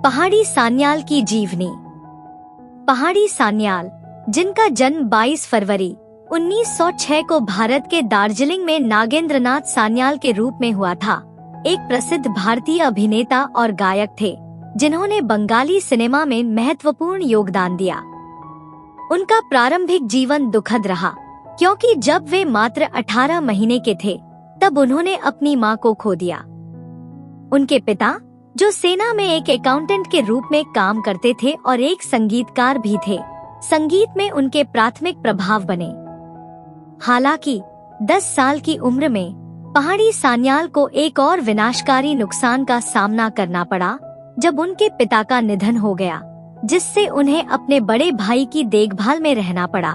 पहाड़ी सान्याल की जीवनी। पहाड़ी सान्याल, जिनका जन्म 22 फरवरी 1906 को भारत के दार्जिलिंग में नागेंद्रनाथ सान्याल के रूप में हुआ था, एक प्रसिद्ध भारतीय अभिनेता और गायक थे जिन्होंने बंगाली सिनेमा में महत्वपूर्ण योगदान दिया। उनका प्रारंभिक जीवन दुखद रहा, क्योंकि जब वे मात्र 18 महीने के थे तब उन्होंने अपनी मां को खो दिया। उनके पिता, जो सेना में एक अकाउंटेंट के रूप में काम करते थे और एक संगीतकार भी थे, संगीत में उनके प्राथमिक प्रभाव बने। हालांकि 10 साल की उम्र में पहाड़ी सान्याल को एक और विनाशकारी नुकसान का सामना करना पड़ा जब उनके पिता का निधन हो गया, जिससे उन्हें अपने बड़े भाई की देखभाल में रहना पड़ा।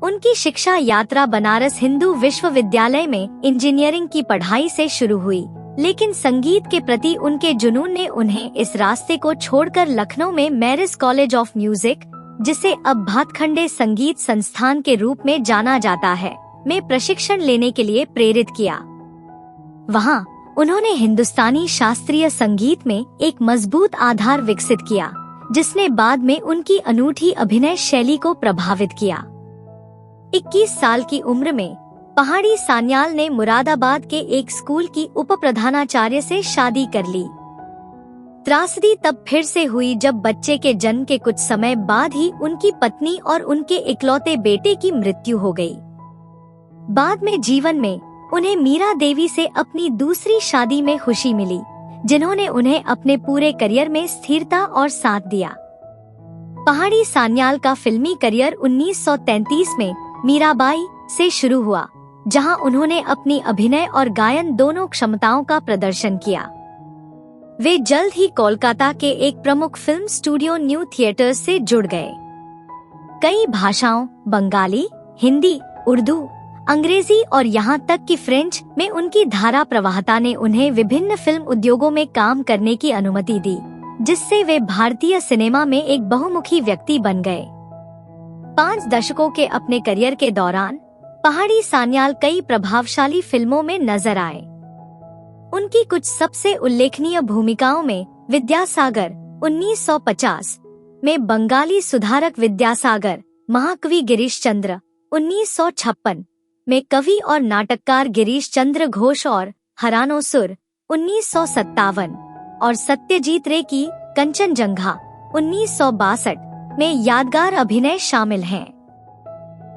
उनकी शिक्षा यात्रा बनारस हिंदू विश्वविद्यालय में इंजीनियरिंग की पढ़ाई से शुरू हुई, लेकिन संगीत के प्रति उनके जुनून ने उन्हें इस रास्ते को छोड़कर लखनऊ में मैरिज कॉलेज ऑफ म्यूजिक, जिसे अब भातखंडे संगीत संस्थान के रूप में जाना जाता है, में प्रशिक्षण लेने के लिए प्रेरित किया। वहां उन्होंने हिंदुस्तानी शास्त्रीय संगीत में एक मजबूत आधार विकसित किया, जिसने बाद में उनकी अनूठी अभिनय शैली को प्रभावित किया। 21 साल की उम्र में पहाड़ी सान्याल ने मुरादाबाद के एक स्कूल की उप प्रधानाचार्य से शादी कर ली। त्रासदी तब फिर से हुई जब बच्चे के जन्म के कुछ समय बाद ही उनकी पत्नी और उनके इकलौते बेटे की मृत्यु हो गई। बाद में जीवन में उन्हें मीरा देवी से अपनी दूसरी शादी में खुशी मिली, जिन्होंने उन्हें अपने पूरे करियर में स्थिरता और साथ दिया। पहाड़ी सान्याल का फिल्मी करियर 1933 में मीराबाई से शुरू हुआ, जहां उन्होंने अपनी अभिनय और गायन दोनों क्षमताओं का प्रदर्शन किया। वे जल्द ही कोलकाता के एक प्रमुख फिल्म स्टूडियो न्यू थिएटर्स से जुड़ गए। कई भाषाओं, बंगाली, हिंदी, उर्दू, अंग्रेजी और यहां तक कि फ्रेंच में उनकी धारा प्रवाहता ने उन्हें विभिन्न फिल्म उद्योगों में काम करने की अनुमति दी, जिससे वे भारतीय सिनेमा में एक बहुमुखी व्यक्ति बन गए। 5 दशकों के अपने करियर के दौरान पहाड़ी सान्याल कई प्रभावशाली फिल्मों में नजर आए। उनकी कुछ सबसे उल्लेखनीय भूमिकाओं में विद्यासागर 1950 में बंगाली सुधारक विद्यासागर, महाकवि गिरीश चंद्र 1956 में कवि और नाटककार गिरीश चंद्र घोष और हरानो सुर 1957 और सत्यजीत रे की कंचनजंघा 1962 में यादगार अभिनय शामिल हैं।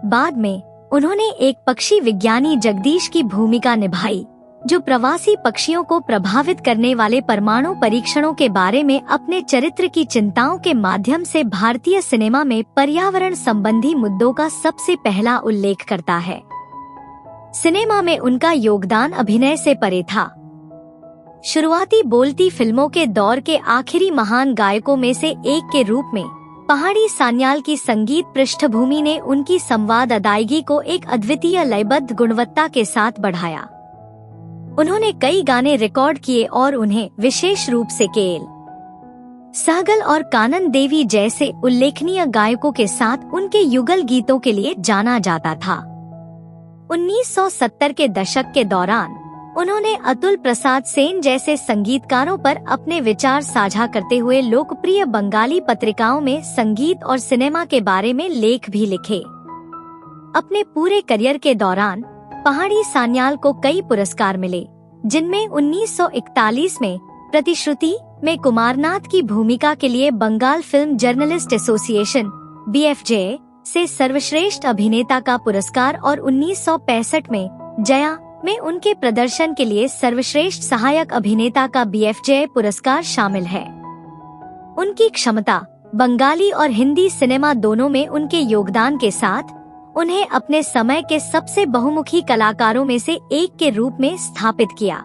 बाद में उन्होंने एक पक्षी विज्ञानी जगदीश की भूमिका निभाई, जो प्रवासी पक्षियों को प्रभावित करने वाले परमाणु परीक्षणों के बारे में अपने चरित्र की चिंताओं के माध्यम से भारतीय सिनेमा में पर्यावरण संबंधी मुद्दों का सबसे पहला उल्लेख करता है। सिनेमा में उनका योगदान अभिनय से परे था। शुरुआती बोलती फिल्मों के दौर के आखिरी महान गायकों में से एक के रूप में पहाड़ी सान्याल की संगीत पृष्ठभूमि ने उनकी संवाद अदायगी को एक अद्वितीय लयबद्ध गुणवत्ता के साथ बढ़ाया। उन्होंने कई गाने रिकॉर्ड किए और उन्हें विशेष रूप से केएल सहगल और कानन देवी जैसे उल्लेखनीय गायकों के साथ उनके युगल गीतों के लिए जाना जाता था। 1970 के दशक के दौरान उन्होंने अतुल प्रसाद सेन जैसे संगीतकारों पर अपने विचार साझा करते हुए लोकप्रिय बंगाली पत्रिकाओं में संगीत और सिनेमा के बारे में लेख भी लिखे। अपने पूरे करियर के दौरान पहाड़ी सान्याल को कई पुरस्कार मिले, जिनमें 1941 में प्रतिश्रुति में कुमारनाथ की भूमिका के लिए Bengal film journalist association (BFJ) से सर्वश्रेष्ठ अभिनेता का पुरस्कार और 1965 में जया में उनके प्रदर्शन के लिए सर्वश्रेष्ठ सहायक अभिनेता का BFJ पुरस्कार शामिल है। उनकी क्षमता बंगाली और हिंदी सिनेमा दोनों में उनके योगदान के साथ उन्हें अपने समय के सबसे बहुमुखी कलाकारों में से एक के रूप में स्थापित किया।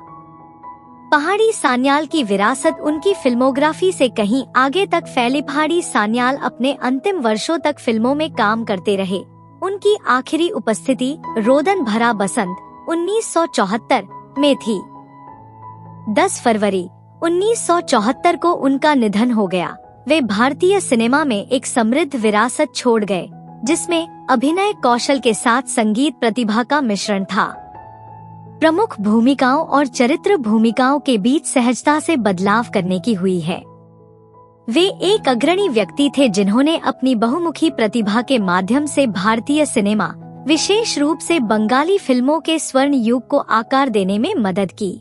पहाड़ी सान्याल की विरासत उनकी फिल्मोग्राफी से कहीं आगे तक फैली। पहाड़ी सान्याल अपने अंतिम वर्षों तक फिल्मों में काम करते रहे। उनकी आखिरी उपस्थिति रोदन भरा बसंत 1974 में थी। 10 फरवरी 1974 को उनका निधन हो गया। वे भारतीय सिनेमा में एक समृद्ध विरासत छोड़ गए, जिसमें अभिनय कौशल के साथ संगीत प्रतिभा का मिश्रण था। प्रमुख भूमिकाओं और चरित्र भूमिकाओं के बीच सहजता से बदलाव करने की हुई है। वे एक अग्रणी व्यक्ति थे जिन्होंने अपनी बहुमुखी प्रतिभा के माध्यम से भारतीय सिनेमा, विशेष रूप से बंगाली फिल्मों के स्वर्ण युग को आकार देने में मदद की।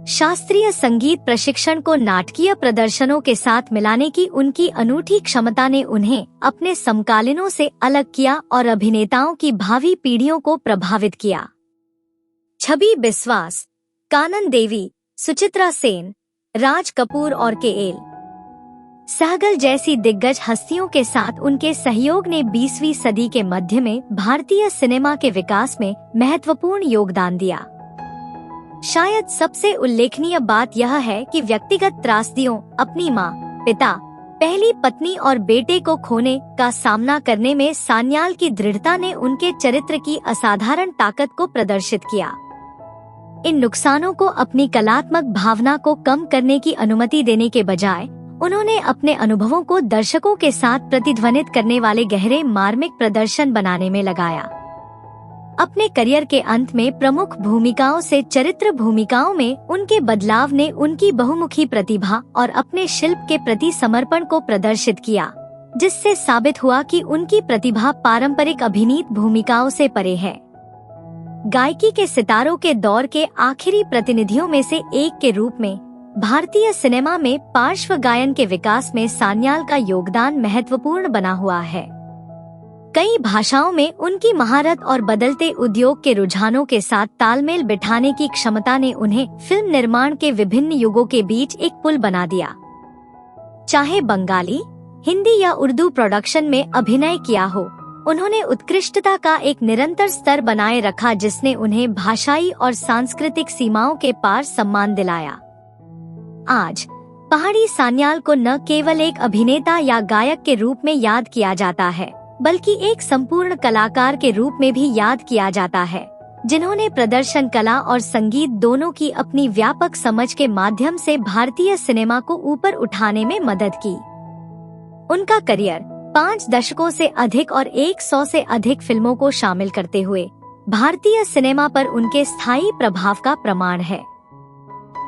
शास्त्रीय संगीत प्रशिक्षण को नाटकीय प्रदर्शनों के साथ मिलाने की उनकी अनूठी क्षमता ने उन्हें अपने समकालीनों से अलग किया और अभिनेताओं की भावी पीढ़ियों को प्रभावित किया। छवि बिस्वास, कानन देवी, सुचित्रा सेन, राज कपूर और के.एल. सहगल जैसी दिग्गज हस्तियों के साथ उनके सहयोग ने 20वीं सदी के मध्य में भारतीय सिनेमा के विकास में महत्वपूर्ण योगदान दिया। शायद सबसे उल्लेखनीय बात यह है कि व्यक्तिगत त्रासदियों, अपनी मां, पिता, पहली पत्नी और बेटे को खोने का सामना करने में सान्याल की दृढ़ता ने उनके चरित्र की असाधारण ताकत को प्रदर्शित किया। इन नुकसानों को अपनी कलात्मक भावना को कम करने की अनुमति देने के बजाय उन्होंने अपने अनुभवों को दर्शकों के साथ प्रतिध्वनित करने वाले गहरे मार्मिक प्रदर्शन बनाने में लगाया। अपने करियर के अंत में प्रमुख भूमिकाओं से चरित्र भूमिकाओं में उनके बदलाव ने उनकी बहुमुखी प्रतिभा और अपने शिल्प के प्रति समर्पण को प्रदर्शित किया, जिससे साबित हुआ कि उनकी प्रतिभा पारंपरिक अभिनीत भूमिकाओं से परे है। गायकी के सितारों के दौर के आखिरी प्रतिनिधियों में से एक के रूप में भारतीय सिनेमा में पार्श्व गायन के विकास में सान्याल का योगदान महत्वपूर्ण बना हुआ है। कई भाषाओं में उनकी महारत और बदलते उद्योग के रुझानों के साथ तालमेल बिठाने की क्षमता ने उन्हें फिल्म निर्माण के विभिन्न युगों के बीच एक पुल बना दिया। चाहे बंगाली, हिंदी या उर्दू प्रोडक्शन में अभिनय किया हो, उन्होंने उत्कृष्टता का एक निरंतर स्तर बनाए रखा जिसने उन्हें भाषाई और सांस्कृतिक सीमाओं के पार सम्मान दिलाया। आज पहाड़ी सान्याल को न केवल एक अभिनेता या गायक के रूप में याद किया जाता है, बल्कि एक संपूर्ण कलाकार के रूप में भी याद किया जाता है, जिन्होंने प्रदर्शन कला और संगीत दोनों की अपनी व्यापक समझ के माध्यम से भारतीय सिनेमा को ऊपर उठाने में मदद की। उनका करियर 5 दशकों से अधिक और 100 से अधिक फिल्मों को शामिल करते हुए भारतीय सिनेमा पर उनके स्थायी प्रभाव का प्रमाण है।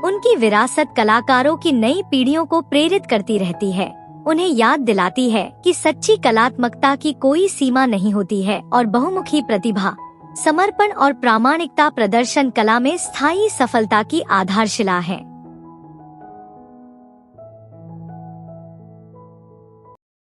उनकी विरासत कलाकारों की नई पीढ़ियों को प्रेरित करती रहती है, उन्हें याद दिलाती है कि सच्ची कलात्मकता की कोई सीमा नहीं होती है और बहुमुखी प्रतिभा, समर्पण और प्रामाणिकता प्रदर्शन कला में स्थायी सफलता की आधारशिला है।